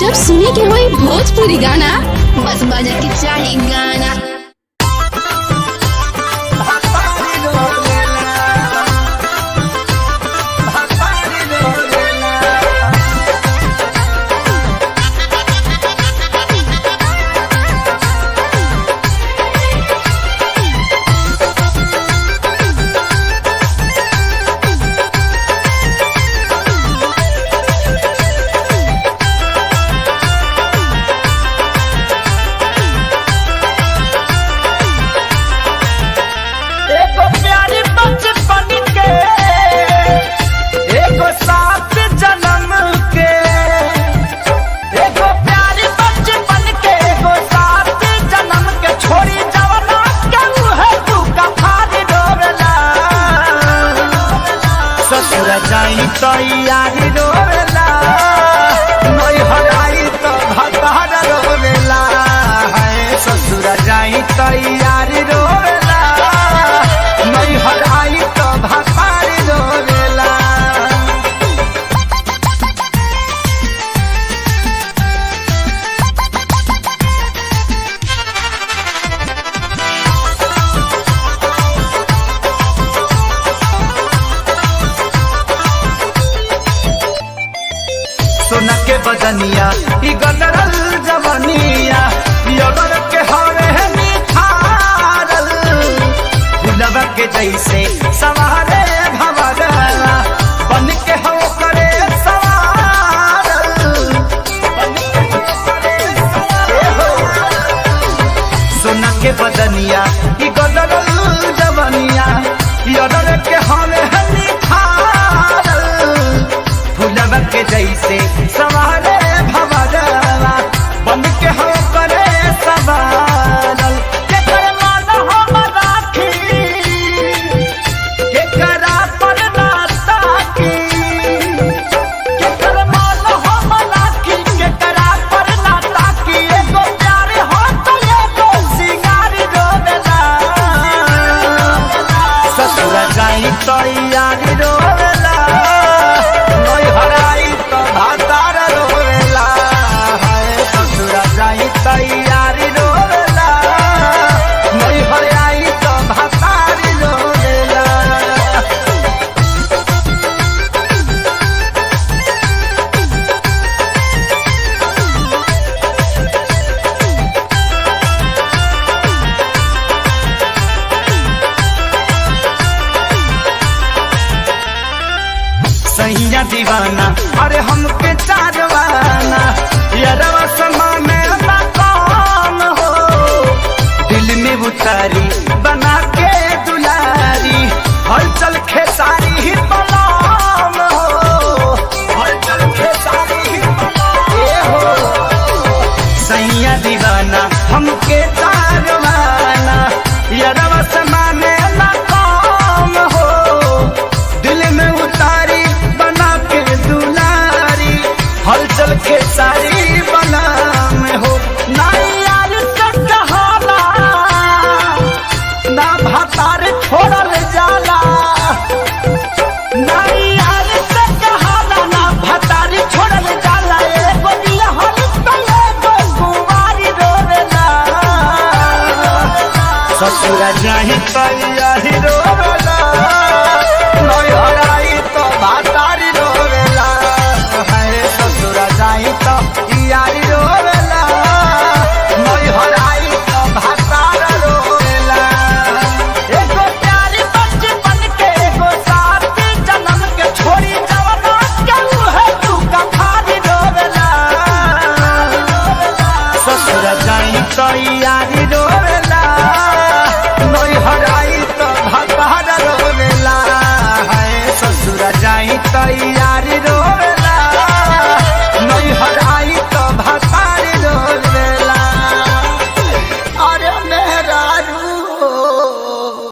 जब सुने के होई भोजपुरी गाना बस बजे के चाही गाना। तैयारी रोवेला नई हराई तो भतार रोवेला है ससुर जाई तैयारी रोवेला नई हराई तो भतार रोवेला। सोना के बदनिया ई गदरल जवनिया योगर के हरे निखारल गुलाब के जैसे सवारे भवरला बन के हो करे सवारल सोना के बदनिया ई गदरल जवनिया योगर के हरे निखारल गुलाब के जैसे सवारे भवरला बन के हो करे सवारल के कर मान हम राखी के करा पर ना ताकी के कर मान हम राखी के करा पर ना ताकी एगो प्यार हो तो एगो सिंगार रोवेला ससुर जाई तैयारी रोवेला नई हराई तो भतार रोवेला है ससुर जाई तैयारी रोवेला नई हराई तो भतार रोवेला। सैया दीवाना अरे हमके चारवाना यारवा समा में मकाम हो दिल में उतारी बना के दुलारी हलचल खेसारी ही बलाम हो हलचल खेसारी ही बलाम हो सैया दीवाना हमके चारवाना यारवा समा में मकाम हो दिल में उतारी हलचल के सारी बना में हो ना यार कटहाला ना भतार छोड़ल जाला ना यार कटहाला ना भतार छोड़ल जाला एगो दिया हल तले एगो कुंवारी रोवेला ससुर जाही तैयारी रोवेला नई हराई तो भतार रोवेला ससुर जाई तो यारी रोवेला नई हराई तो भतार रोवेला एगो प्यारी बचपन के एगो साथी जन्म के छोड़ी जवाना केहू है तू कफारी रोवेला ससुर जाई तो यारी